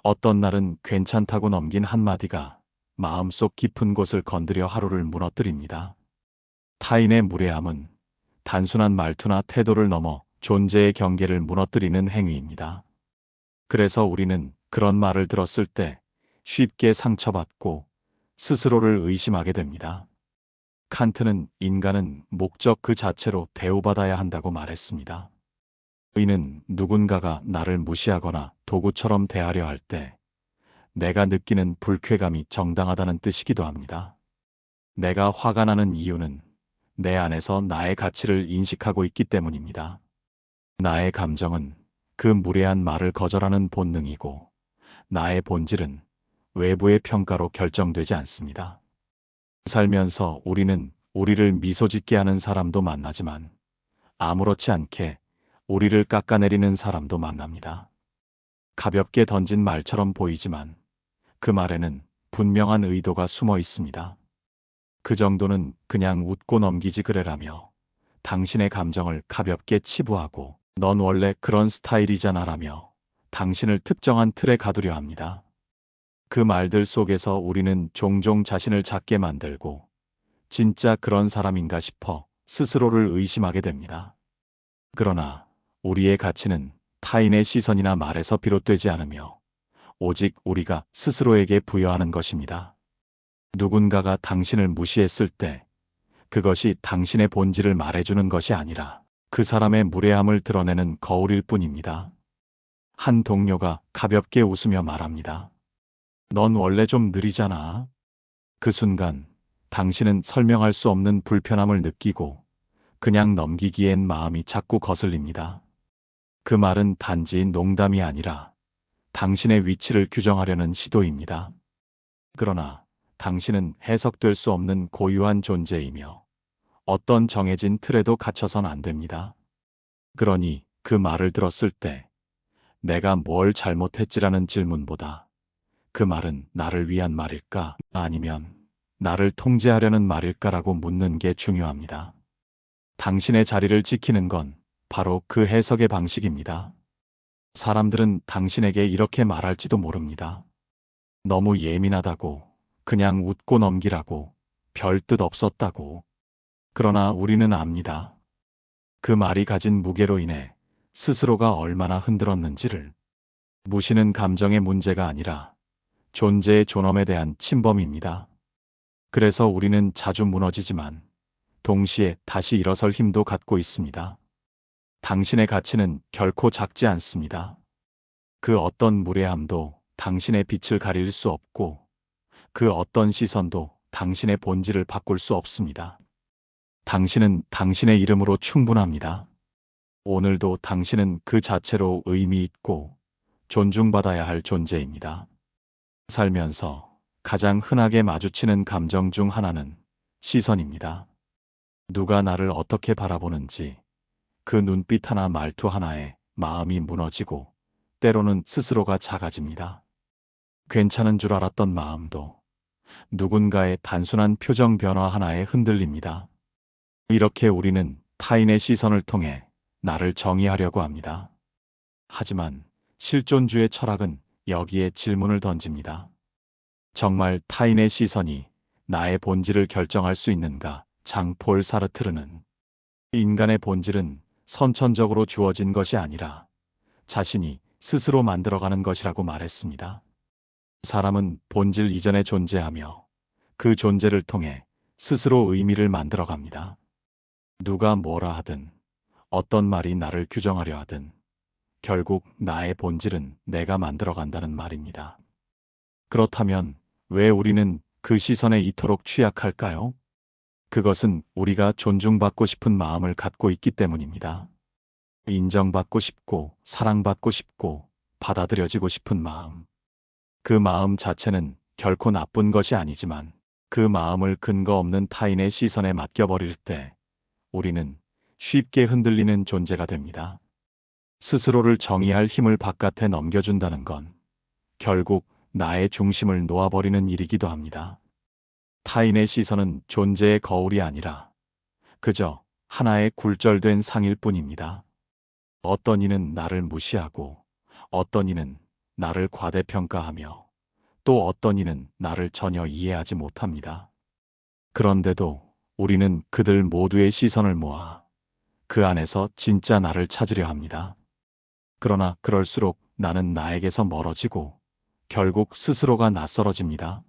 어떤 날은 괜찮다고 넘긴 한마디가 마음속 깊은 곳을 건드려 하루를 무너뜨립니다. 타인의 무례함은 단순한 말투나 태도를 넘어 존재의 경계를 무너뜨리는 행위입니다. 그래서 우리는 그런 말을 들었을 때 쉽게 상처받고 스스로를 의심하게 됩니다. 칸트는 인간은 목적 그 자체로 대우받아야 한다고 말했습니다. 이는 누군가가 나를 무시하거나 도구처럼 대하려 할 때 내가 느끼는 불쾌감이 정당하다는 뜻이기도 합니다. 내가 화가 나는 이유는 내 안에서 나의 가치를 인식하고 있기 때문입니다. 나의 감정은 그 무례한 말을 거절하는 본능이고 나의 본질은 외부의 평가로 결정되지 않습니다. 살면서 우리는 우리를 미소짓게 하는 사람도 만나지만 아무렇지 않게 우리를 깎아내리는 사람도 만납니다. 가볍게 던진 말처럼 보이지만 그 말에는 분명한 의도가 숨어 있습니다. 그 정도는 그냥 웃고 넘기지 그래라며 당신의 감정을 가볍게 치부하고 넌 원래 그런 스타일이잖아 라며 당신을 특정한 틀에 가두려 합니다. 그 말들 속에서 우리는 종종 자신을 작게 만들고 진짜 그런 사람인가 싶어 스스로를 의심하게 됩니다. 그러나 우리의 가치는 타인의 시선이나 말에서 비롯되지 않으며 오직 우리가 스스로에게 부여하는 것입니다. 누군가가 당신을 무시했을 때 그것이 당신의 본질을 말해주는 것이 아니라 그 사람의 무례함을 드러내는 거울일 뿐입니다. 한 동료가 가볍게 웃으며 말합니다. 넌 원래 좀 느리잖아. 그 순간 당신은 설명할 수 없는 불편함을 느끼고 그냥 넘기기엔 마음이 자꾸 거슬립니다. 그 말은 단지 농담이 아니라 당신의 위치를 규정하려는 시도입니다. 그러나 당신은 해석될 수 없는 고유한 존재이며 어떤 정해진 틀에도 갇혀선 안 됩니다. 그러니 그 말을 들었을 때 내가 뭘 잘못했지라는 질문보다 그 말은 나를 위한 말일까 아니면 나를 통제하려는 말일까라고 묻는 게 중요합니다. 당신의 자리를 지키는 건 바로 그 해석의 방식입니다. 사람들은 당신에게 이렇게 말할지도 모릅니다. 너무 예민하다고, 그냥 웃고 넘기라고, 별 뜻 없었다고. 그러나 우리는 압니다. 그 말이 가진 무게로 인해 스스로가 얼마나 흔들었는지를. 무시는 감정의 문제가 아니라 존재의 존엄에 대한 침범입니다. 그래서 우리는 자주 무너지지만 동시에 다시 일어설 힘도 갖고 있습니다. 당신의 가치는 결코 작지 않습니다. 그 어떤 무례함도 당신의 빛을 가릴 수 없고 그 어떤 시선도 당신의 본질을 바꿀 수 없습니다. 당신은 당신의 이름으로 충분합니다. 오늘도 당신은 그 자체로 의미 있고 존중받아야 할 존재입니다. 살면서 가장 흔하게 마주치는 감정 중 하나는 시선입니다. 누가 나를 어떻게 바라보는지 그 눈빛 하나 말투 하나에 마음이 무너지고 때로는 스스로가 작아집니다. 괜찮은 줄 알았던 마음도 누군가의 단순한 표정 변화 하나에 흔들립니다. 이렇게 우리는 타인의 시선을 통해 나를 정의하려고 합니다. 하지만 실존주의 철학은 여기에 질문을 던집니다. 정말 타인의 시선이 나의 본질을 결정할 수 있는가? 장폴 사르트르는 인간의 본질은 선천적으로 주어진 것이 아니라 자신이 스스로 만들어가는 것이라고 말했습니다. 사람은 본질 이전에 존재하며 그 존재를 통해 스스로 의미를 만들어갑니다. 누가 뭐라 하든 어떤 말이 나를 규정하려 하든 결국 나의 본질은 내가 만들어간다는 말입니다. 그렇다면 왜 우리는 그 시선에 이토록 취약할까요? 그것은 우리가 존중받고 싶은 마음을 갖고 있기 때문입니다. 인정받고 싶고 사랑받고 싶고 받아들여지고 싶은 마음. 그 마음 자체는 결코 나쁜 것이 아니지만 그 마음을 근거 없는 타인의 시선에 맡겨버릴 때 우리는 쉽게 흔들리는 존재가 됩니다. 스스로를 정의할 힘을 바깥에 넘겨준다는 건 결국 나의 중심을 놓아버리는 일이기도 합니다. 타인의 시선은 존재의 거울이 아니라 그저 하나의 굴절된 상일 뿐입니다. 어떤 이는 나를 무시하고 어떤 이는 나를 과대평가하며 또 어떤 이는 나를 전혀 이해하지 못합니다. 그런데도 우리는 그들 모두의 시선을 모아 그 안에서 진짜 나를 찾으려 합니다. 그러나 그럴수록 나는 나에게서 멀어지고 결국 스스로가 낯설어집니다.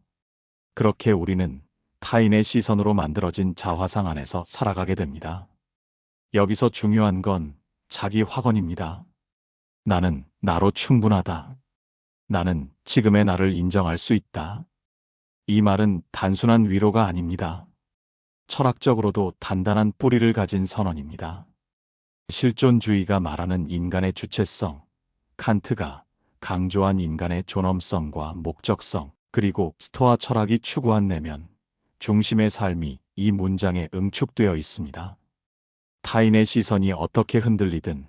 그렇게 우리는 타인의 시선으로 만들어진 자화상 안에서 살아가게 됩니다. 여기서 중요한 건 자기 확언입니다. 나는 나로 충분하다. 나는 지금의 나를 인정할 수 있다. 이 말은 단순한 위로가 아닙니다. 철학적으로도 단단한 뿌리를 가진 선언입니다. 실존주의가 말하는 인간의 주체성, 칸트가 강조한 인간의 존엄성과 목적성, 그리고 스토아 철학이 추구한 내면, 중심의 삶이 이 문장에 응축되어 있습니다. 타인의 시선이 어떻게 흔들리든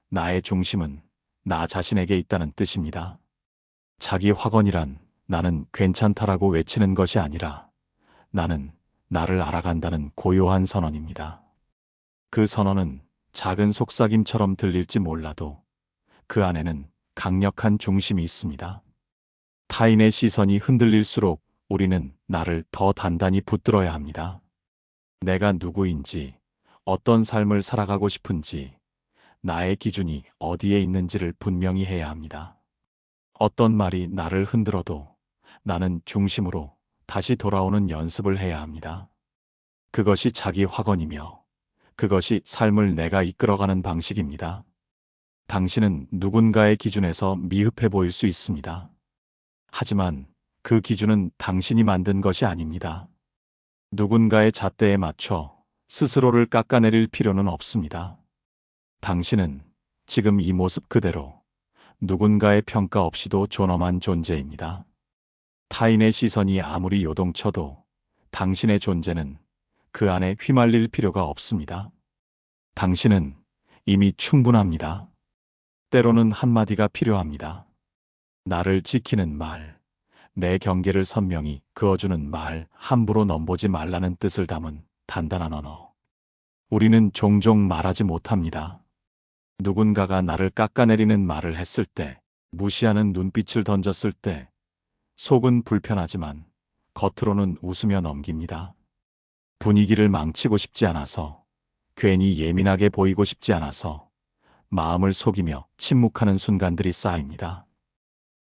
나의 중심은 나 자신에게 있다는 뜻입니다. 자기 확언이란 나는 괜찮다라고 외치는 것이 아니라 나는 나를 알아간다는 고요한 선언입니다. 그 선언은 작은 속삭임처럼 들릴지 몰라도 그 안에는 강력한 중심이 있습니다. 타인의 시선이 흔들릴수록 우리는 나를 더 단단히 붙들어야 합니다. 내가 누구인지, 어떤 삶을 살아가고 싶은지, 나의 기준이 어디에 있는지를 분명히 해야 합니다. 어떤 말이 나를 흔들어도 나는 중심으로 다시 돌아오는 연습을 해야 합니다. 그것이 자기 확언이며 그것이 삶을 내가 이끌어가는 방식입니다. 당신은 누군가의 기준에서 미흡해 보일 수 있습니다. 하지만 그 기준은 당신이 만든 것이 아닙니다. 누군가의 잣대에 맞춰 스스로를 깎아내릴 필요는 없습니다. 당신은 지금 이 모습 그대로 누군가의 평가 없이도 존엄한 존재입니다. 타인의 시선이 아무리 요동쳐도 당신의 존재는 그 안에 휘말릴 필요가 없습니다. 당신은 이미 충분합니다. 때로는 한마디가 필요합니다. 나를 지키는 말, 내 경계를 선명히 그어주는 말, 함부로 넘보지 말라는 뜻을 담은 단단한 언어. 우리는 종종 말하지 못합니다. 누군가가 나를 깎아내리는 말을 했을 때, 무시하는 눈빛을 던졌을 때, 속은 불편하지만 겉으로는 웃으며 넘깁니다. 분위기를 망치고 싶지 않아서, 괜히 예민하게 보이고 싶지 않아서 마음을 속이며 침묵하는 순간들이 쌓입니다.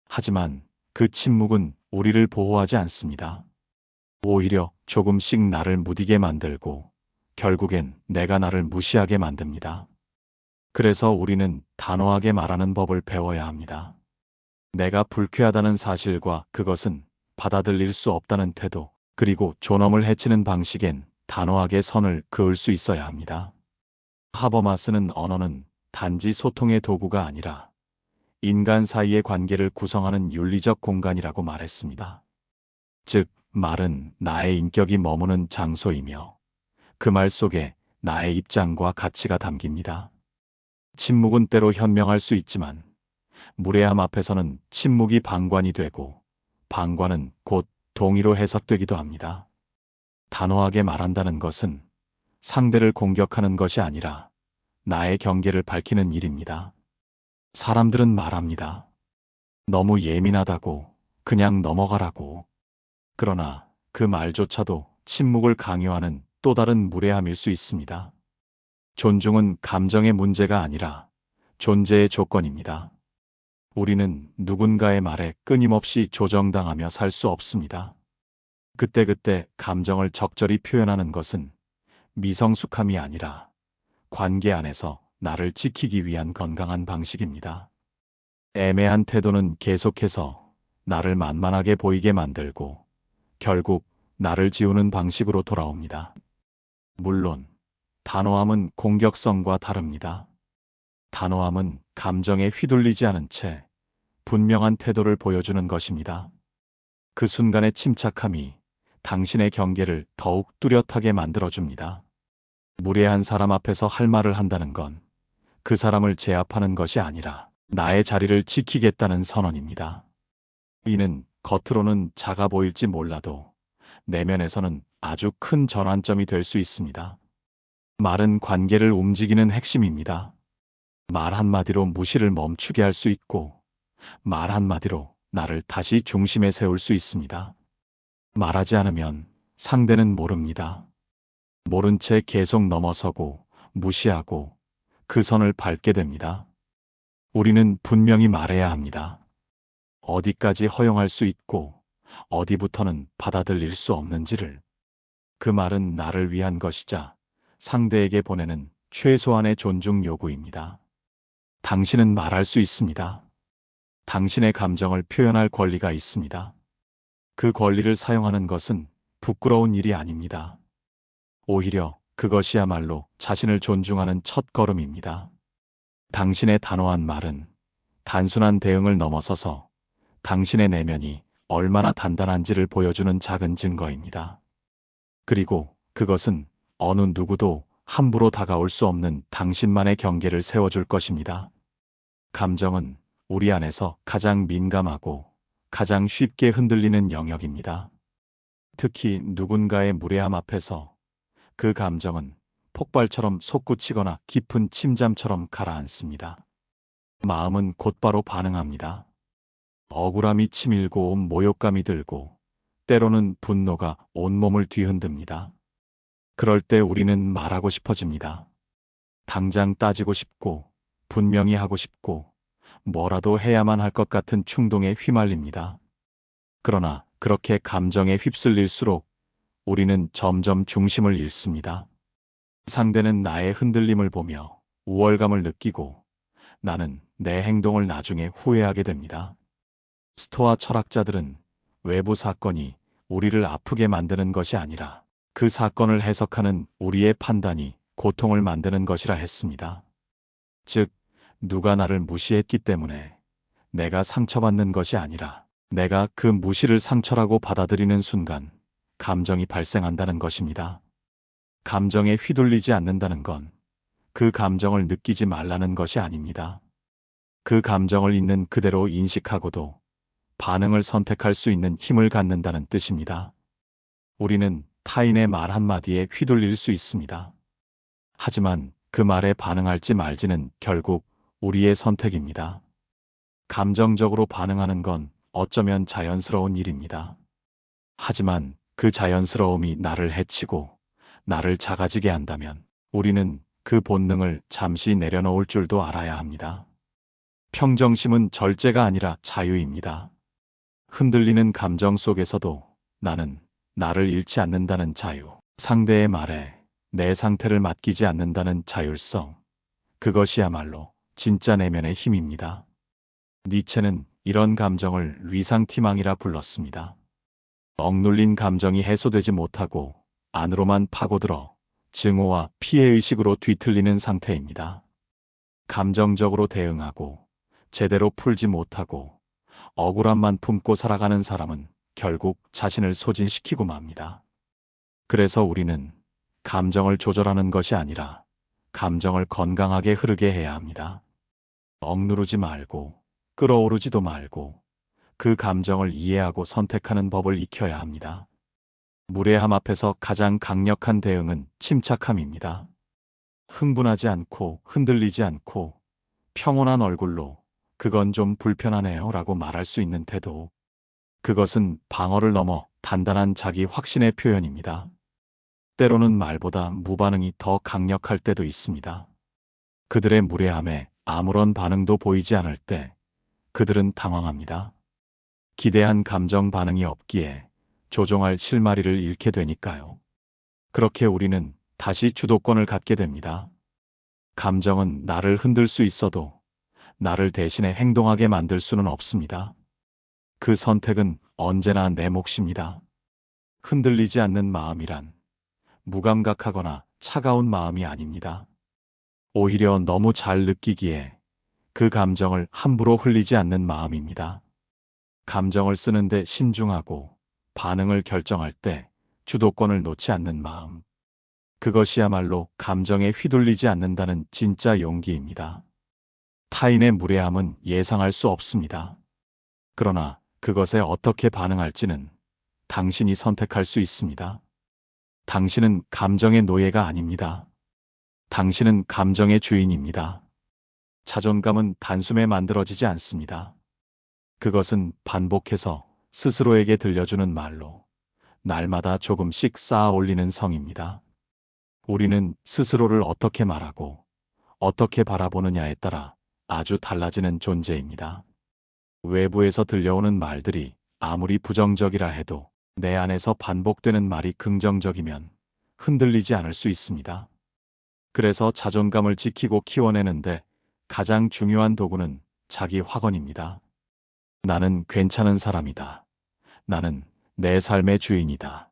하지만 그 침묵은 우리를 보호하지 않습니다. 오히려 조금씩 나를 무디게 만들고 결국엔 내가 나를 무시하게 만듭니다. 그래서 우리는 단호하게 말하는 법을 배워야 합니다. 내가 불쾌하다는 사실과 그것은 받아들일 수 없다는 태도, 그리고 존엄을 해치는 방식엔 단호하게 선을 그을 수 있어야 합니다. 하버마스는 언어는 단지 소통의 도구가 아니라 인간 사이의 관계를 구성하는 윤리적 공간이라고 말했습니다. 즉, 말은 나의 인격이 머무는 장소이며 그 말 속에 나의 입장과 가치가 담깁니다. 침묵은 때로 현명할 수 있지만 무례함 앞에서는 침묵이 방관이 되고 방관은 곧 동의로 해석되기도 합니다. 단호하게 말한다는 것은 상대를 공격하는 것이 아니라 나의 경계를 밝히는 일입니다. 사람들은 말합니다. 너무 예민하다고, 그냥 넘어가라고. 그러나 그 말조차도 침묵을 강요하는 또 다른 무례함일 수 있습니다. 존중은 감정의 문제가 아니라 존재의 조건입니다. 우리는 누군가의 말에 끊임없이 조정당하며 살 수 없습니다. 그때그때 감정을 적절히 표현하는 것은 미성숙함이 아니라 관계 안에서 나를 지키기 위한 건강한 방식입니다. 애매한 태도는 계속해서 나를 만만하게 보이게 만들고 결국 나를 지우는 방식으로 돌아옵니다. 물론 단호함은 공격성과 다릅니다. 단호함은 감정에 휘둘리지 않은 채 분명한 태도를 보여주는 것입니다. 그 순간의 침착함이 당신의 경계를 더욱 뚜렷하게 만들어줍니다. 무례한 사람 앞에서 할 말을 한다는 건 그 사람을 제압하는 것이 아니라 나의 자리를 지키겠다는 선언입니다. 이는 겉으로는 작아 보일지 몰라도 내면에서는 아주 큰 전환점이 될 수 있습니다. 말은 관계를 움직이는 핵심입니다. 말 한마디로 무시를 멈추게 할 수 있고 말 한마디로 나를 다시 중심에 세울 수 있습니다. 말하지 않으면 상대는 모릅니다. 모른 채 계속 넘어서고 무시하고 그 선을 밟게 됩니다. 우리는 분명히 말해야 합니다. 어디까지 허용할 수 있고 어디부터는 받아들일 수 없는지를. 그 말은 나를 위한 것이자 상대에게 보내는 최소한의 존중 요구입니다. 당신은 말할 수 있습니다. 당신의 감정을 표현할 권리가 있습니다. 그 권리를 사용하는 것은 부끄러운 일이 아닙니다. 오히려 그것이야말로 자신을 존중하는 첫걸음입니다. 당신의 단호한 말은 단순한 대응을 넘어서서 당신의 내면이 얼마나 단단한지를 보여주는 작은 증거입니다. 그리고 그것은 어느 누구도 함부로 다가올 수 없는 당신만의 경계를 세워줄 것입니다. 감정은 우리 안에서 가장 민감하고 가장 쉽게 흔들리는 영역입니다. 특히 누군가의 무례함 앞에서 그 감정은 폭발처럼 솟구치거나 깊은 침잠처럼 가라앉습니다. 마음은 곧바로 반응합니다. 억울함이 치밀고 모욕감이 들고 때로는 분노가 온몸을 뒤흔듭니다. 그럴 때 우리는 말하고 싶어집니다. 당장 따지고 싶고 분명히 하고 싶고 뭐라도 해야만 할 것 같은 충동에 휘말립니다. 그러나 그렇게 감정에 휩쓸릴수록 우리는 점점 중심을 잃습니다. 상대는 나의 흔들림을 보며 우월감을 느끼고 나는 내 행동을 나중에 후회하게 됩니다. 스토아 철학자들은 외부 사건이 우리를 아프게 만드는 것이 아니라 그 사건을 해석하는 우리의 판단이 고통을 만드는 것이라 했습니다. 즉, 누가 나를 무시했기 때문에 내가 상처받는 것이 아니라 내가 그 무시를 상처라고 받아들이는 순간 감정이 발생한다는 것입니다. 감정에 휘둘리지 않는다는 건 그 감정을 느끼지 말라는 것이 아닙니다. 그 감정을 있는 그대로 인식하고도 반응을 선택할 수 있는 힘을 갖는다는 뜻입니다. 우리는 타인의 말 한마디에 휘둘릴 수 있습니다. 하지만 그 말에 반응할지 말지는 결국 우리의 선택입니다. 감정적으로 반응하는 건 어쩌면 자연스러운 일입니다. 하지만 그 자연스러움이 나를 해치고 나를 작아지게 한다면 우리는 그 본능을 잠시 내려놓을 줄도 알아야 합니다. 평정심은 절제가 아니라 자유입니다. 흔들리는 감정 속에서도 나는 나를 잃지 않는다는 자유, 상대의 말에 내 상태를 맡기지 않는다는 자율성, 그것이야말로 진짜 내면의 힘입니다. 니체는 이런 감정을 위상티망이라 불렀습니다. 억눌린 감정이 해소되지 못하고 안으로만 파고들어 증오와 피해의식으로 뒤틀리는 상태입니다. 감정적으로 대응하고 제대로 풀지 못하고 억울함만 품고 살아가는 사람은 결국 자신을 소진시키고 맙니다. 그래서 우리는 감정을 조절하는 것이 아니라 감정을 건강하게 흐르게 해야 합니다. 억누르지 말고 끌어오르지도 말고 그 감정을 이해하고 선택하는 법을 익혀야 합니다. 무례함 앞에서 가장 강력한 대응은 침착함입니다. 흥분하지 않고 흔들리지 않고 평온한 얼굴로 그건 좀 불편하네요 라고 말할 수 있는 태도. 그것은 방어를 넘어 단단한 자기 확신의 표현입니다. 때로는 말보다 무반응이 더 강력할 때도 있습니다. 그들의 무례함에 아무런 반응도 보이지 않을 때 그들은 당황합니다. 기대한 감정 반응이 없기에 조종할 실마리를 잃게 되니까요. 그렇게 우리는 다시 주도권을 갖게 됩니다. 감정은 나를 흔들 수 있어도 나를 대신에 행동하게 만들 수는 없습니다. 그 선택은 언제나 내 몫입니다. 흔들리지 않는 마음이란 무감각하거나 차가운 마음이 아닙니다. 오히려 너무 잘 느끼기에 그 감정을 함부로 흘리지 않는 마음입니다. 감정을 쓰는데 신중하고 반응을 결정할 때 주도권을 놓지 않는 마음. 그것이야말로 감정에 휘둘리지 않는다는 진짜 용기입니다. 타인의 무례함은 예상할 수 없습니다. 그러나 그것에 어떻게 반응할지는 당신이 선택할 수 있습니다. 당신은 감정의 노예가 아닙니다. 당신은 감정의 주인입니다. 자존감은 단숨에 만들어지지 않습니다. 그것은 반복해서 스스로에게 들려주는 말로 날마다 조금씩 쌓아 올리는 성입니다. 우리는 스스로를 어떻게 말하고 어떻게 바라보느냐에 따라 아주 달라지는 존재입니다. 외부에서 들려오는 말들이 아무리 부정적이라 해도 내 안에서 반복되는 말이 긍정적이면 흔들리지 않을 수 있습니다. 그래서 자존감을 지키고 키워내는데 가장 중요한 도구는 자기 확언입니다. 나는 괜찮은 사람이다. 나는 내 삶의 주인이다.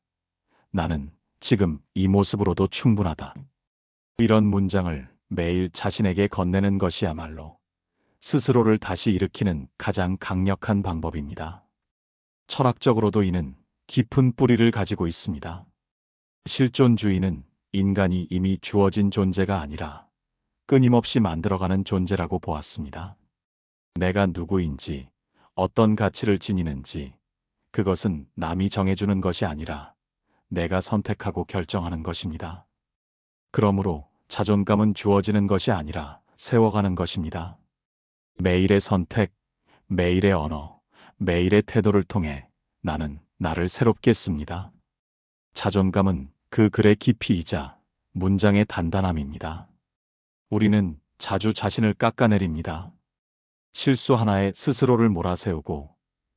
나는 지금 이 모습으로도 충분하다. 이런 문장을 매일 자신에게 건네는 것이야말로 스스로를 다시 일으키는 가장 강력한 방법입니다. 철학적으로도 이는 깊은 뿌리를 가지고 있습니다. 실존주의는 인간이 이미 주어진 존재가 아니라 끊임없이 만들어가는 존재라고 보았습니다. 내가 누구인지, 어떤 가치를 지니는지, 그것은 남이 정해주는 것이 아니라 내가 선택하고 결정하는 것입니다. 그러므로 자존감은 주어지는 것이 아니라 세워가는 것입니다. 매일의 선택, 매일의 언어, 매일의 태도를 통해 나는 나를 새롭게 씁니다. 자존감은 그 글의 깊이이자 문장의 단단함입니다. 우리는 자주 자신을 깎아내립니다. 실수 하나에 스스로를 몰아세우고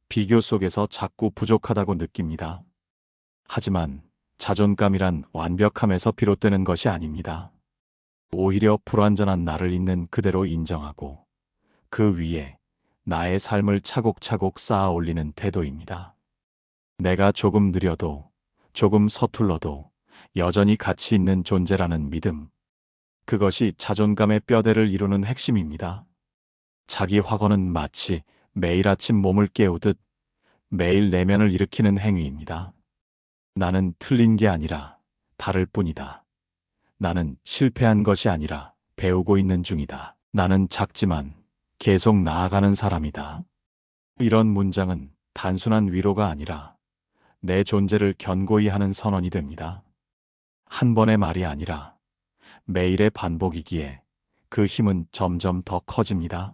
비교 속에서 자꾸 부족하다고 느낍니다. 하지만 자존감이란 완벽함에서 비롯되는 것이 아닙니다. 오히려 불완전한 나를 있는 그대로 인정하고 그 위에 나의 삶을 차곡차곡 쌓아 올리는 태도입니다. 내가 조금 느려도 조금 서툴러도 여전히 가치 있는 존재라는 믿음. 그것이 자존감의 뼈대를 이루는 핵심입니다. 자기 확언은 마치 매일 아침 몸을 깨우듯 매일 내면을 일으키는 행위입니다. 나는 틀린 게 아니라 다를 뿐이다. 나는 실패한 것이 아니라 배우고 있는 중이다. 나는 작지만 계속 나아가는 사람이다. 이런 문장은 단순한 위로가 아니라 내 존재를 견고히 하는 선언이 됩니다. 한 번의 말이 아니라 매일의 반복이기에 그 힘은 점점 더 커집니다.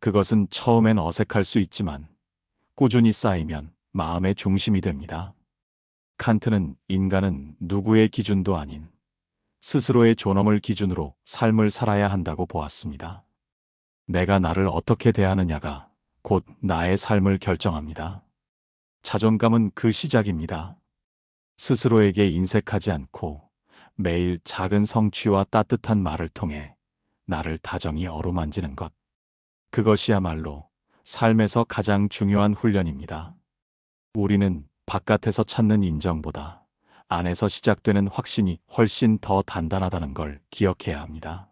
그것은 처음엔 어색할 수 있지만 꾸준히 쌓이면 마음의 중심이 됩니다. 칸트는 인간은 누구의 기준도 아닌 스스로의 존엄을 기준으로 삶을 살아야 한다고 보았습니다. 내가 나를 어떻게 대하느냐가 곧 나의 삶을 결정합니다. 자존감은 그 시작입니다. 스스로에게 인색하지 않고 매일 작은 성취와 따뜻한 말을 통해 나를 다정히 어루만지는 것. 그것이야말로 삶에서 가장 중요한 훈련입니다. 우리는 바깥에서 찾는 인정보다 안에서 시작되는 확신이 훨씬 더 단단하다는 걸 기억해야 합니다.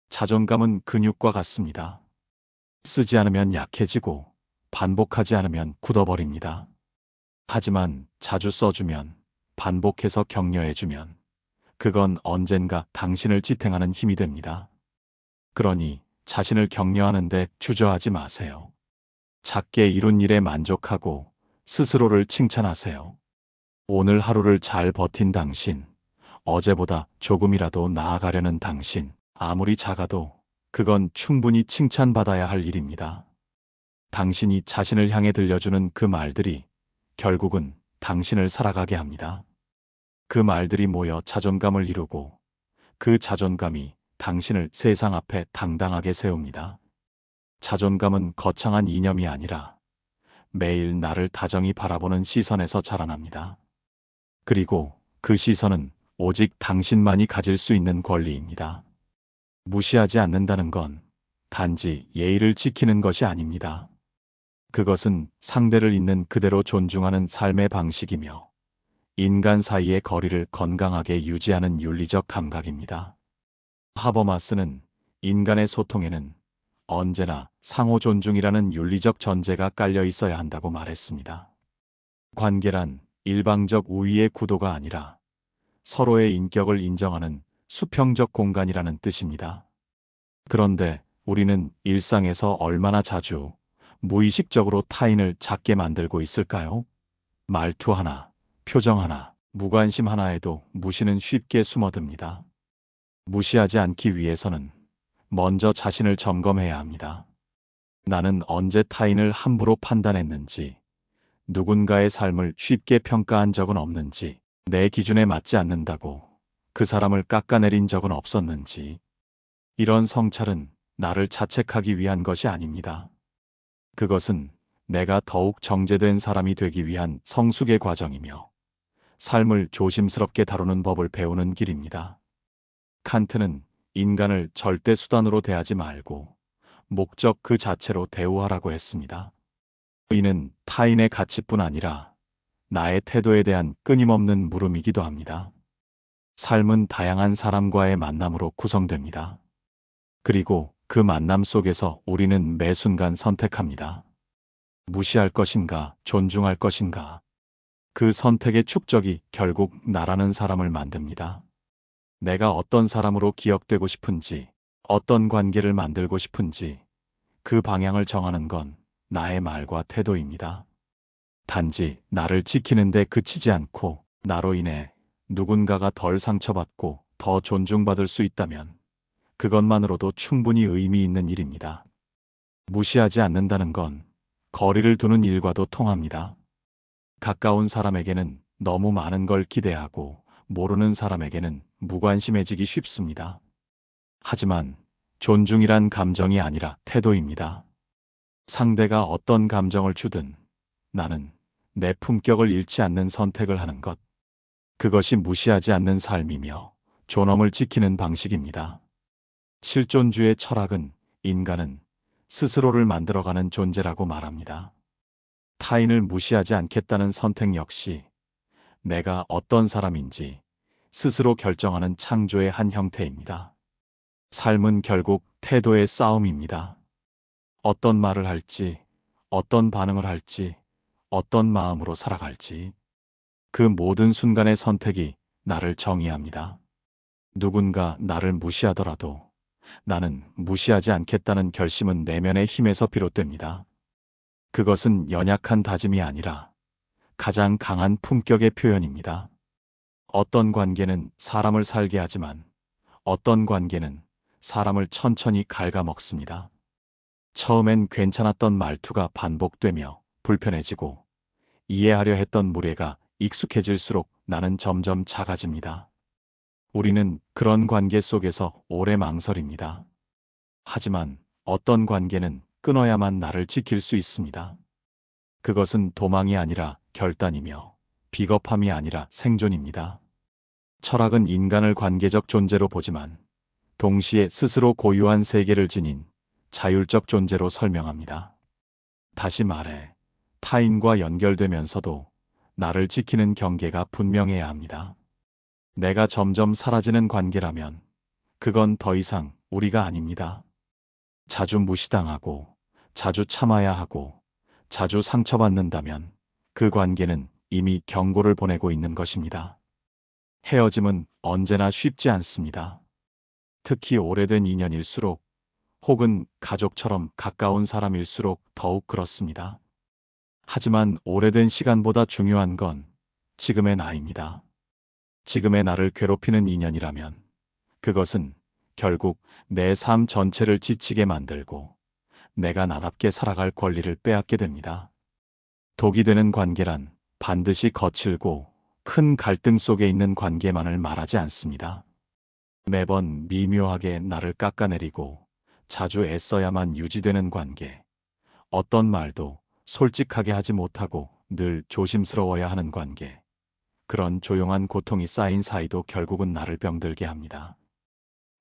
자존감은 근육과 같습니다. 쓰지 않으면 약해지고 반복하지 않으면 굳어버립니다. 하지만 자주 써주면, 반복해서 격려해주면 그건 언젠가 당신을 지탱하는 힘이 됩니다. 그러니 자신을 격려하는데 주저하지 마세요. 작게 이룬 일에 만족하고 스스로를 칭찬하세요. 오늘 하루를 잘 버틴 당신, 어제보다 조금이라도 나아가려는 당신, 아무리 작아도 그건 충분히 칭찬받아야 할 일입니다. 당신이 자신을 향해 들려주는 그 말들이 결국은 당신을 살아가게 합니다. 그 말들이 모여 자존감을 이루고 그 자존감이 당신을 세상 앞에 당당하게 세웁니다. 자존감은 거창한 이념이 아니라 매일 나를 다정히 바라보는 시선에서 자라납니다. 그리고 그 시선은 오직 당신만이 가질 수 있는 권리입니다. 무시하지 않는다는 건 단지 예의를 지키는 것이 아닙니다. 그것은 상대를 있는 그대로 존중하는 삶의 방식이며 인간 사이의 거리를 건강하게 유지하는 윤리적 감각입니다. 하버마스는 인간의 소통에는 언제나 상호 존중이라는 윤리적 전제가 깔려 있어야 한다고 말했습니다. 관계란 일방적 우위의 구도가 아니라 서로의 인격을 인정하는 수평적 공간이라는 뜻입니다. 그런데 우리는 일상에서 얼마나 자주 무의식적으로 타인을 작게 만들고 있을까요? 말투 하나, 표정 하나, 무관심 하나에도 무시는 쉽게 숨어듭니다. 무시하지 않기 위해서는 먼저 자신을 점검해야 합니다. 나는 언제 타인을 함부로 판단했는지, 누군가의 삶을 쉽게 평가한 적은 없는지, 내 기준에 맞지 않는다고 그 사람을 깎아내린 적은 없었는지, 이런 성찰은 나를 자책하기 위한 것이 아닙니다. 그것은 내가 더욱 정제된 사람이 되기 위한 성숙의 과정이며 삶을 조심스럽게 다루는 법을 배우는 길입니다. 칸트는 인간을 절대 수단으로 대하지 말고 목적 그 자체로 대우하라고 했습니다. 이는 타인의 가치뿐 아니라 나의 태도에 대한 끊임없는 물음이기도 합니다. 삶은 다양한 사람과의 만남으로 구성됩니다. 그리고 그 만남 속에서 우리는 매 순간 선택합니다. 무시할 것인가, 존중할 것인가. 그 선택의 축적이 결국 나라는 사람을 만듭니다. 내가 어떤 사람으로 기억되고 싶은지, 어떤 관계를 만들고 싶은지, 그 방향을 정하는 건 나의 말과 태도입니다. 단지 나를 지키는데 그치지 않고 나로 인해 누군가가 덜 상처받고 더 존중받을 수 있다면 그것만으로도 충분히 의미 있는 일입니다. 무시하지 않는다는 건 거리를 두는 일과도 통합니다. 가까운 사람에게는 너무 많은 걸 기대하고 모르는 사람에게는 무관심해지기 쉽습니다. 하지만 존중이란 감정이 아니라 태도입니다. 상대가 어떤 감정을 주든 나는 내 품격을 잃지 않는 선택을 하는 것. 그것이 무시하지 않는 삶이며 존엄을 지키는 방식입니다. 실존주의 철학은 인간은 스스로를 만들어가는 존재라고 말합니다. 타인을 무시하지 않겠다는 선택 역시 내가 어떤 사람인지 스스로 결정하는 창조의 한 형태입니다. 삶은 결국 태도의 싸움입니다. 어떤 말을 할지, 어떤 반응을 할지, 어떤 마음으로 살아갈지, 그 모든 순간의 선택이 나를 정의합니다. 누군가 나를 무시하더라도 나는 무시하지 않겠다는 결심은 내면의 힘에서 비롯됩니다. 그것은 연약한 다짐이 아니라 가장 강한 품격의 표현입니다. 어떤 관계는 사람을 살게 하지만 어떤 관계는 사람을 천천히 갉아먹습니다. 처음엔 괜찮았던 말투가 반복되며 불편해지고 이해하려 했던 무례가 익숙해질수록 나는 점점 작아집니다. 우리는 그런 관계 속에서 오래 망설입니다. 하지만 어떤 관계는 끊어야만 나를 지킬 수 있습니다. 그것은 도망이 아니라 결단이며 비겁함이 아니라 생존입니다. 철학은 인간을 관계적 존재로 보지만 동시에 스스로 고유한 세계를 지닌 자율적 존재로 설명합니다. 다시 말해, 타인과 연결되면서도 나를 지키는 경계가 분명해야 합니다. 내가 점점 사라지는 관계라면 그건 더 이상 우리가 아닙니다. 자주 무시당하고, 자주 참아야 하고, 자주 상처받는다면 그 관계는 이미 경고를 보내고 있는 것입니다. 헤어짐은 언제나 쉽지 않습니다. 특히 오래된 인연일수록 혹은 가족처럼 가까운 사람일수록 더욱 그렇습니다. 하지만 오래된 시간보다 중요한 건 지금의 나입니다. 지금의 나를 괴롭히는 인연이라면 그것은 결국 내 삶 전체를 지치게 만들고 내가 나답게 살아갈 권리를 빼앗게 됩니다. 독이 되는 관계란 반드시 거칠고 큰 갈등 속에 있는 관계만을 말하지 않습니다. 매번 미묘하게 나를 깎아내리고 자주 애써야만 유지되는 관계, 어떤 말도 솔직하게 하지 못하고 늘 조심스러워야 하는 관계, 그런 조용한 고통이 쌓인 사이도 결국은 나를 병들게 합니다.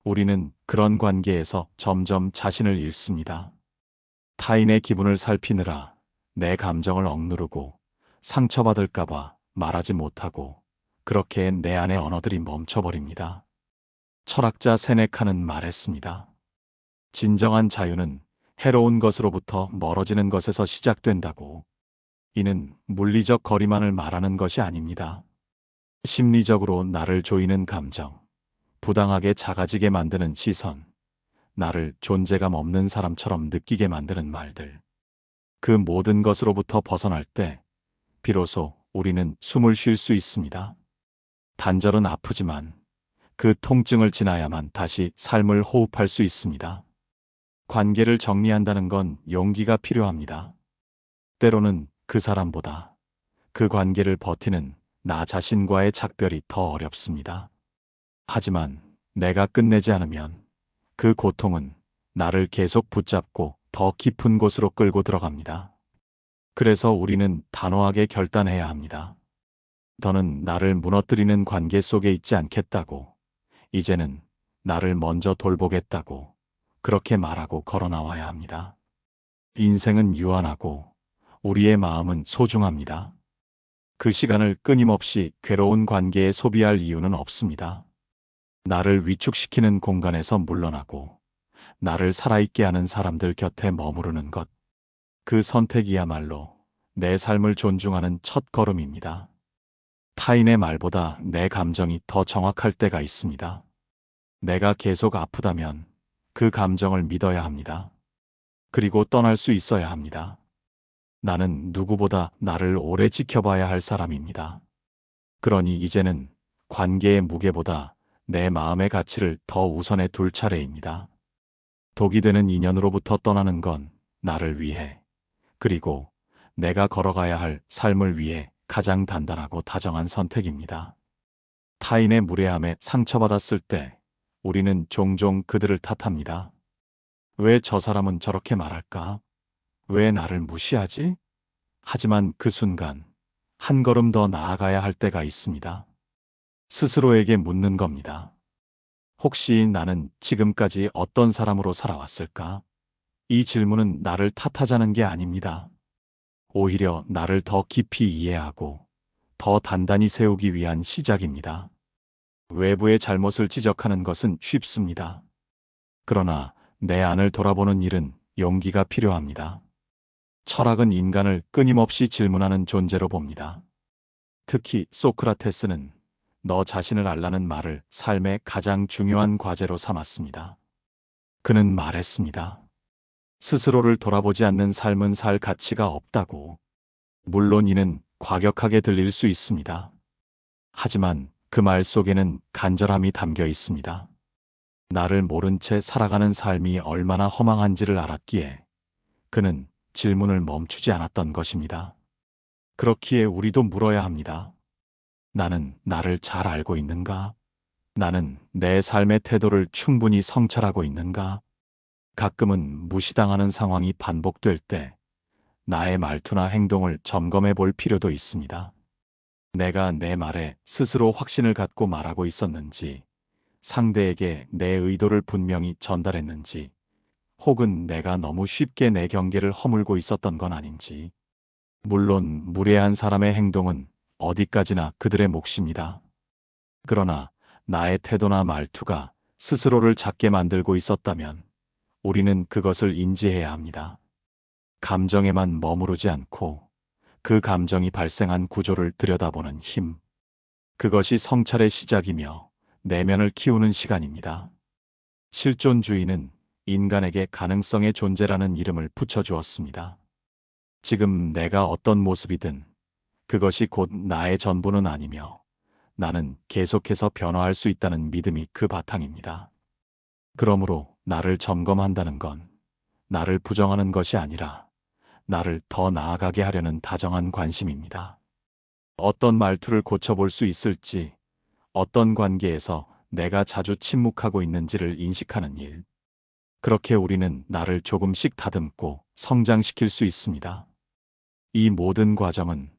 우리는 그런 관계에서 점점 자신을 잃습니다. 타인의 기분을 살피느라 내 감정을 억누르고 상처받을까봐 말하지 못하고 그렇게 내 안의 언어들이 멈춰버립니다. 철학자 세네카는 말했습니다. 진정한 자유는 해로운 것으로부터 멀어지는 것에서 시작된다고. 이는 물리적 거리만을 말하는 것이 아닙니다. 심리적으로 나를 조이는 감정, 부당하게 작아지게 만드는 시선, 나를 존재감 없는 사람처럼 느끼게 만드는 말들. 그 모든 것으로부터 벗어날 때 비로소 우리는 숨을 쉴 수 있습니다. 단절은 아프지만 그 통증을 지나야만 다시 삶을 호흡할 수 있습니다. 관계를 정리한다는 건 용기가 필요합니다. 때로는 그 사람보다 그 관계를 버티는 나 자신과의 작별이 더 어렵습니다. 하지만 내가 끝내지 않으면 그 고통은 나를 계속 붙잡고 더 깊은 곳으로 끌고 들어갑니다. 그래서 우리는 단호하게 결단해야 합니다. 더는 나를 무너뜨리는 관계 속에 있지 않겠다고, 이제는 나를 먼저 돌보겠다고 그렇게 말하고 걸어 나와야 합니다. 인생은 유한하고 우리의 마음은 소중합니다. 그 시간을 끊임없이 괴로운 관계에 소비할 이유는 없습니다. 나를 위축시키는 공간에서 물러나고 나를 살아있게 하는 사람들 곁에 머무르는 것. 그 선택이야말로 내 삶을 존중하는 첫 걸음입니다. 타인의 말보다 내 감정이 더 정확할 때가 있습니다. 내가 계속 아프다면 그 감정을 믿어야 합니다. 그리고 떠날 수 있어야 합니다. 나는 누구보다 나를 오래 지켜봐야 할 사람입니다. 그러니 이제는 관계의 무게보다 내 마음의 가치를 더 우선에 둘 차례입니다. 독이 되는 인연으로부터 떠나는 건 나를 위해, 그리고 내가 걸어가야 할 삶을 위해 가장 단단하고 다정한 선택입니다. 타인의 무례함에 상처받았을 때 우리는 종종 그들을 탓합니다. 왜 저 사람은 저렇게 말할까? 왜 나를 무시하지? 하지만 그 순간 한 걸음 더 나아가야 할 때가 있습니다. 스스로에게 묻는 겁니다. 혹시 나는 지금까지 어떤 사람으로 살아왔을까? 이 질문은 나를 탓하자는 게 아닙니다. 오히려 나를 더 깊이 이해하고 더 단단히 세우기 위한 시작입니다. 외부의 잘못을 지적하는 것은 쉽습니다. 그러나 내 안을 돌아보는 일은 용기가 필요합니다. 철학은 인간을 끊임없이 질문하는 존재로 봅니다. 특히 소크라테스는 너 자신을 알라는 말을 삶의 가장 중요한 과제로 삼았습니다. 그는 말했습니다. 스스로를 돌아보지 않는 삶은 살 가치가 없다고. 물론 이는 과격하게 들릴 수 있습니다. 하지만 그 말 속에는 간절함이 담겨 있습니다. 나를 모른 채 살아가는 삶이 얼마나 허망한지를 알았기에 그는 질문을 멈추지 않았던 것입니다. 그렇기에 우리도 물어야 합니다. 나는 나를 잘 알고 있는가? 나는 내 삶의 태도를 충분히 성찰하고 있는가? 가끔은 무시당하는 상황이 반복될 때 나의 말투나 행동을 점검해 볼 필요도 있습니다. 내가 내 말에 스스로 확신을 갖고 말하고 있었는지, 상대에게 내 의도를 분명히 전달했는지, 혹은 내가 너무 쉽게 내 경계를 허물고 있었던 건 아닌지. 물론 무례한 사람의 행동은 어디까지나 그들의 몫입니다. 그러나 나의 태도나 말투가 스스로를 작게 만들고 있었다면 우리는 그것을 인지해야 합니다. 감정에만 머무르지 않고 그 감정이 발생한 구조를 들여다보는 힘. 그것이 성찰의 시작이며 내면을 키우는 시간입니다. 실존주의는 인간에게 가능성의 존재라는 이름을 붙여주었습니다. 지금 내가 어떤 모습이든 그것이 곧 나의 전부는 아니며 나는 계속해서 변화할 수 있다는 믿음이 그 바탕입니다. 그러므로 나를 점검한다는 건 나를 부정하는 것이 아니라 나를 더 나아가게 하려는 다정한 관심입니다. 어떤 말투를 고쳐볼 수 있을지, 어떤 관계에서 내가 자주 침묵하고 있는지를 인식하는 일. 그렇게 우리는 나를 조금씩 다듬고 성장시킬 수 있습니다. 이 모든 과정은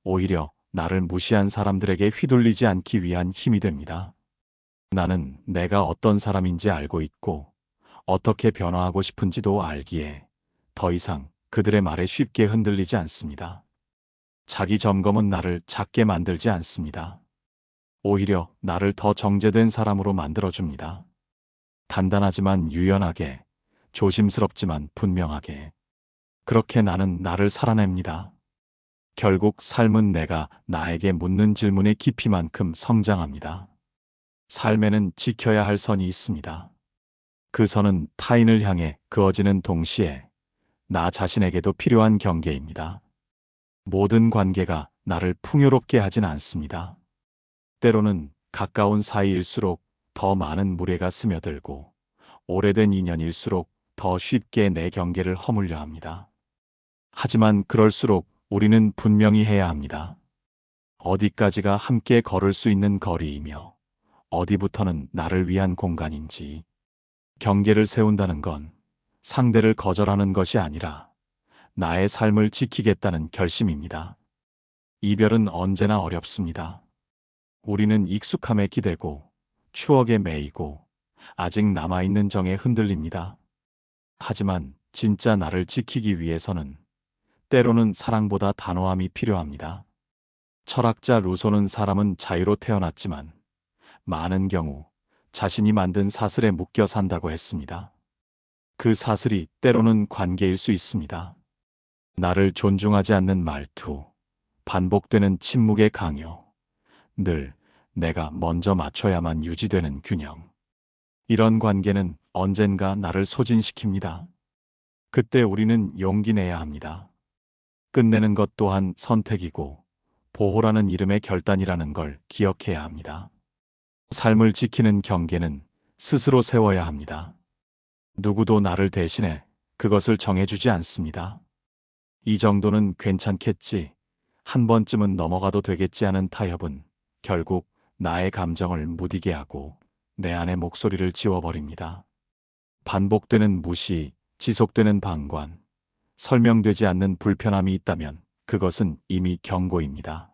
오히려 나를 무시한 사람들에게 휘둘리지 않기 위한 힘이 됩니다. 나는 내가 어떤 사람인지 알고 있고 어떻게 변화하고 싶은지도 알기에 더 이상 그들의 말에 쉽게 흔들리지 않습니다. 자기 점검은 나를 작게 만들지 않습니다. 오히려 나를 더 정제된 사람으로 만들어줍니다. 단단하지만 유연하게, 조심스럽지만 분명하게. 그렇게 나는 나를 살아냅니다. 결국 삶은 내가 나에게 묻는 질문의 깊이만큼 성장합니다. 삶에는 지켜야 할 선이 있습니다. 그 선은 타인을 향해 그어지는 동시에 나 자신에게도 필요한 경계입니다. 모든 관계가 나를 풍요롭게 하진 않습니다. 때로는 가까운 사이일수록 더 많은 무례가 스며들고 오래된 인연일수록 더 쉽게 내 경계를 허물려 합니다. 하지만 그럴수록 우리는 분명히 해야 합니다. 어디까지가 함께 걸을 수 있는 거리이며 어디부터는 나를 위한 공간인지. 경계를 세운다는 건 상대를 거절하는 것이 아니라 나의 삶을 지키겠다는 결심입니다. 이별은 언제나 어렵습니다. 우리는 익숙함에 기대고 추억에 매이고 아직 남아있는 정에 흔들립니다. 하지만 진짜 나를 지키기 위해서는 때로는 사랑보다 단호함이 필요합니다. 철학자 루소는 사람은 자유로 태어났지만 많은 경우 자신이 만든 사슬에 묶여 산다고 했습니다. 그 사슬이 때로는 관계일 수 있습니다. 나를 존중하지 않는 말투, 반복되는 침묵의 강요, 늘 내가 먼저 맞춰야만 유지되는 균형. 이런 관계는 언젠가 나를 소진시킵니다. 그때 우리는 용기 내야 합니다. 끝내는 것 또한 선택이고 보호라는 이름의 결단이라는 걸 기억해야 합니다. 삶을 지키는 경계는 스스로 세워야 합니다. 누구도 나를 대신해 그것을 정해주지 않습니다. 이 정도는 괜찮겠지, 한 번쯤은 넘어가도 되겠지 하는 타협은 결국 나의 감정을 무디게 하고 내 안의 목소리를 지워버립니다. 반복되는 무시, 지속되는 방관, 설명되지 않는 불편함이 있다면 그것은 이미 경고입니다.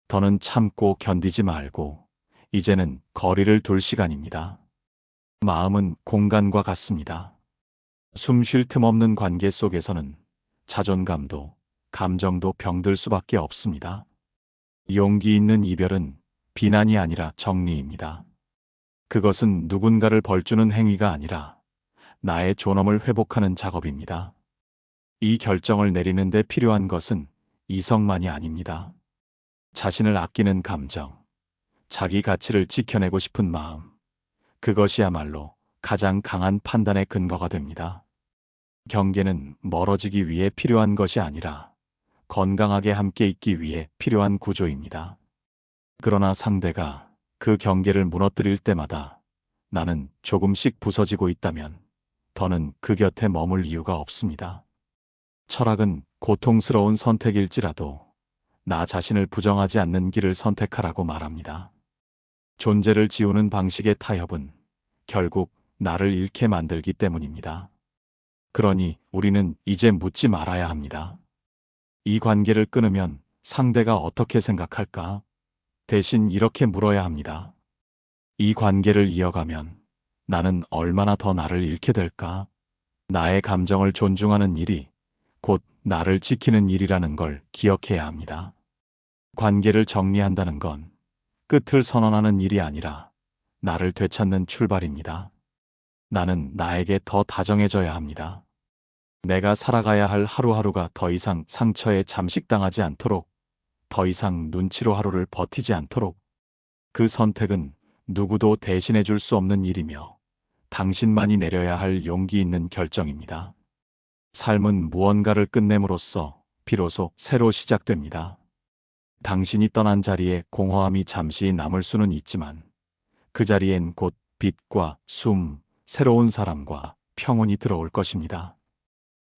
더는 참고 견디지 말고 이제는 거리를 둘 시간입니다. 마음은 공간과 같습니다. 숨 쉴 틈 없는 관계 속에서는 자존감도 감정도 병들 수밖에 없습니다. 용기 있는 이별은 비난이 아니라 정리입니다. 그것은 누군가를 벌주는 행위가 아니라 나의 존엄을 회복하는 작업입니다. 이 결정을 내리는데 필요한 것은 이성만이 아닙니다. 자신을 아끼는 감정, 자기 가치를 지켜내고 싶은 마음, 그것이야말로 가장 강한 판단의 근거가 됩니다. 경계는 멀어지기 위해 필요한 것이 아니라 건강하게 함께 있기 위해 필요한 구조입니다. 그러나 상대가 그 경계를 무너뜨릴 때마다 나는 조금씩 부서지고 있다면 더는 그 곁에 머물 이유가 없습니다. 철학은 고통스러운 선택일지라도 나 자신을 부정하지 않는 길을 선택하라고 말합니다. 존재를 지우는 방식의 타협은 결국 나를 잃게 만들기 때문입니다. 그러니 우리는 이제 묻지 말아야 합니다. 이 관계를 끊으면 상대가 어떻게 생각할까? 대신 이렇게 물어야 합니다. 이 관계를 이어가면 나는 얼마나 더 나를 잃게 될까? 나의 감정을 존중하는 일이 곧 나를 지키는 일이라는 걸 기억해야 합니다. 관계를 정리한다는 건 끝을 선언하는 일이 아니라 나를 되찾는 출발입니다. 나는 나에게 더 다정해져야 합니다. 내가 살아가야 할 하루하루가 더 이상 상처에 잠식당하지 않도록, 더 이상 눈치로 하루를 버티지 않도록. 그 선택은 누구도 대신해 줄 수 없는 일이며 당신만이 내려야 할 용기 있는 결정입니다. 삶은 무언가를 끝냄으로써 비로소 새로 시작됩니다. 당신이 떠난 자리에 공허함이 잠시 남을 수는 있지만 그 자리엔 곧 빛과 숨, 새로운 사람과 평온이 들어올 것입니다.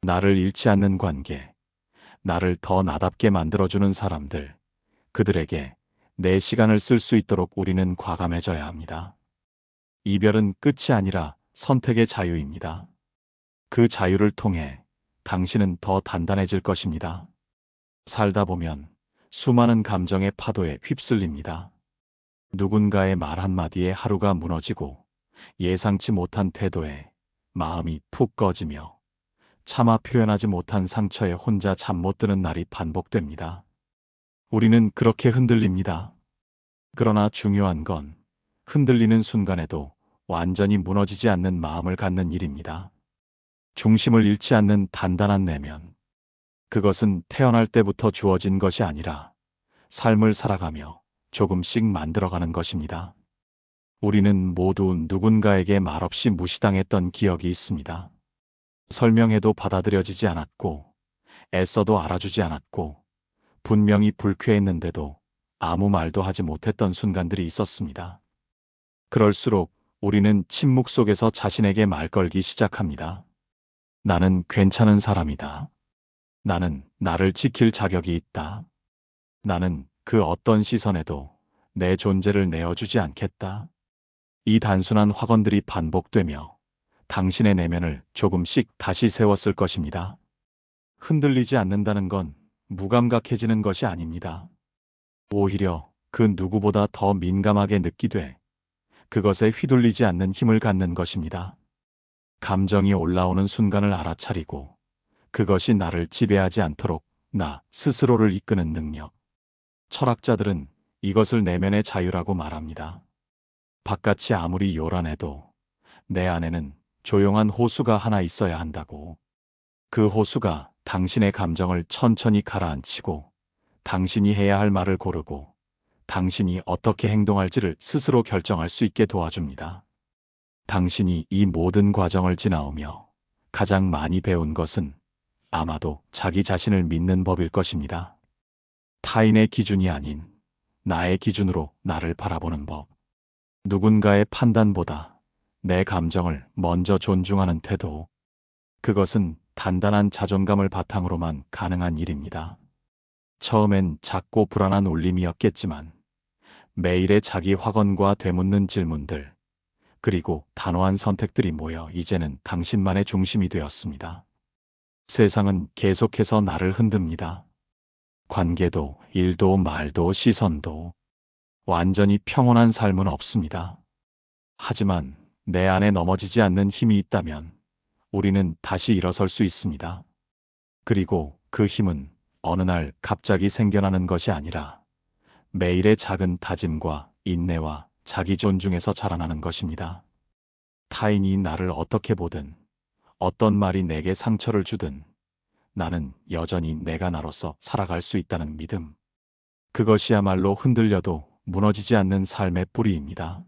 나를 잃지 않는 관계, 나를 더 나답게 만들어주는 사람들, 그들에게 내 시간을 쓸 수 있도록 우리는 과감해져야 합니다. 이별은 끝이 아니라 선택의 자유입니다. 그 자유를 통해 당신은 더 단단해질 것입니다. 살다 보면 수많은 감정의 파도에 휩쓸립니다. 누군가의 말 한마디에 하루가 무너지고 예상치 못한 태도에 마음이 푹 꺼지며 차마 표현하지 못한 상처에 혼자 잠 못 드는 날이 반복됩니다. 우리는 그렇게 흔들립니다. 그러나 중요한 건 흔들리는 순간에도 완전히 무너지지 않는 마음을 갖는 일입니다. 중심을 잃지 않는 단단한 내면. 그것은 태어날 때부터 주어진 것이 아니라 삶을 살아가며 조금씩 만들어가는 것입니다. 우리는 모두 누군가에게 말없이 무시당했던 기억이 있습니다. 설명해도 받아들여지지 않았고, 애써도 알아주지 않았고, 분명히 불쾌했는데도 아무 말도 하지 못했던 순간들이 있었습니다. 그럴수록 우리는 침묵 속에서 자신에게 말 걸기 시작합니다. 나는 괜찮은 사람이다. 나는 나를 지킬 자격이 있다. 나는 그 어떤 시선에도 내 존재를 내어주지 않겠다. 이 단순한 확언들이 반복되며 당신의 내면을 조금씩 다시 세웠을 것입니다. 흔들리지 않는다는 건 무감각해지는 것이 아닙니다. 오히려 그 누구보다 더 민감하게 느끼되 그것에 휘둘리지 않는 힘을 갖는 것입니다. 감정이 올라오는 순간을 알아차리고 그것이 나를 지배하지 않도록 나 스스로를 이끄는 능력. 철학자들은 이것을 내면의 자유라고 말합니다. 바깥이 아무리 요란해도 내 안에는 조용한 호수가 하나 있어야 한다고. 그 호수가 당신의 감정을 천천히 가라앉히고 당신이 해야 할 말을 고르고 당신이 어떻게 행동할지를 스스로 결정할 수 있게 도와줍니다. 당신이 이 모든 과정을 지나오며 가장 많이 배운 것은 아마도 자기 자신을 믿는 법일 것입니다. 타인의 기준이 아닌 나의 기준으로 나를 바라보는 법. 누군가의 판단보다 내 감정을 먼저 존중하는 태도. 그것은 단단한 자존감을 바탕으로만 가능한 일입니다. 처음엔 작고 불안한 울림이었겠지만 매일의 자기 확언과 되묻는 질문들, 그리고 단호한 선택들이 모여 이제는 당신만의 중심이 되었습니다. 세상은 계속해서 나를 흔듭니다. 관계도, 일도, 말도, 시선도. 완전히 평온한 삶은 없습니다. 하지만 내 안에 넘어지지 않는 힘이 있다면 우리는 다시 일어설 수 있습니다. 그리고 그 힘은 어느 날 갑자기 생겨나는 것이 아니라 매일의 작은 다짐과 인내와 자기 존중에서 자라나는 것입니다. 타인이 나를 어떻게 보든, 어떤 말이 내게 상처를 주든, 나는 여전히 내가 나로서 살아갈 수 있다는 믿음. 그것이야말로 흔들려도 무너지지 않는 삶의 뿌리입니다.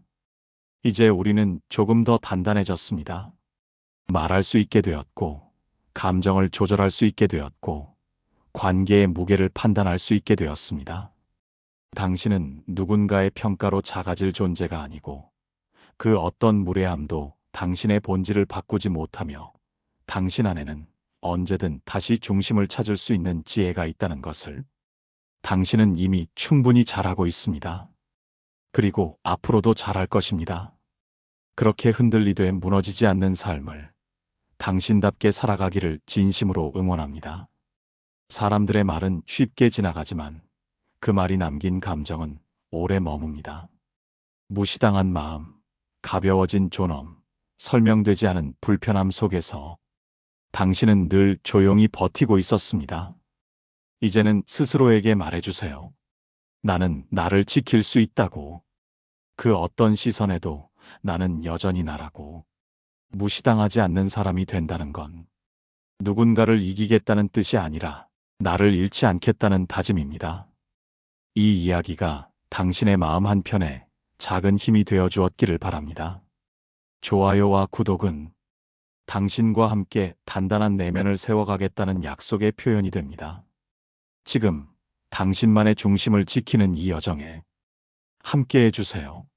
이제 우리는 조금 더 단단해졌습니다. 말할 수 있게 되었고, 감정을 조절할 수 있게 되었고, 관계의 무게를 판단할 수 있게 되었습니다. 당신은 누군가의 평가로 작아질 존재가 아니고 그 어떤 무례함도 당신의 본질을 바꾸지 못하며 당신 안에는 언제든 다시 중심을 찾을 수 있는 지혜가 있다는 것을. 당신은 이미 충분히 잘하고 있습니다. 그리고 앞으로도 잘할 것입니다. 그렇게 흔들리되 무너지지 않는 삶을 당신답게 살아가기를 진심으로 응원합니다. 사람들의 말은 쉽게 지나가지만 그 말이 남긴 감정은 오래 머뭅니다. 무시당한 마음, 가벼워진 존엄, 설명되지 않은 불편함 속에서 당신은 늘 조용히 버티고 있었습니다. 이제는 스스로에게 말해주세요. 나는 나를 지킬 수 있다고. 그 어떤 시선에도 나는 여전히 나라고. 무시당하지 않는 사람이 된다는 건 누군가를 이기겠다는 뜻이 아니라 나를 잃지 않겠다는 다짐입니다. 이 이야기가 당신의 마음 한편에 작은 힘이 되어 주었기를 바랍니다. 좋아요와 구독은 당신과 함께 단단한 내면을 세워가겠다는 약속의 표현이 됩니다. 지금 당신만의 중심을 지키는 이 여정에 함께해 주세요.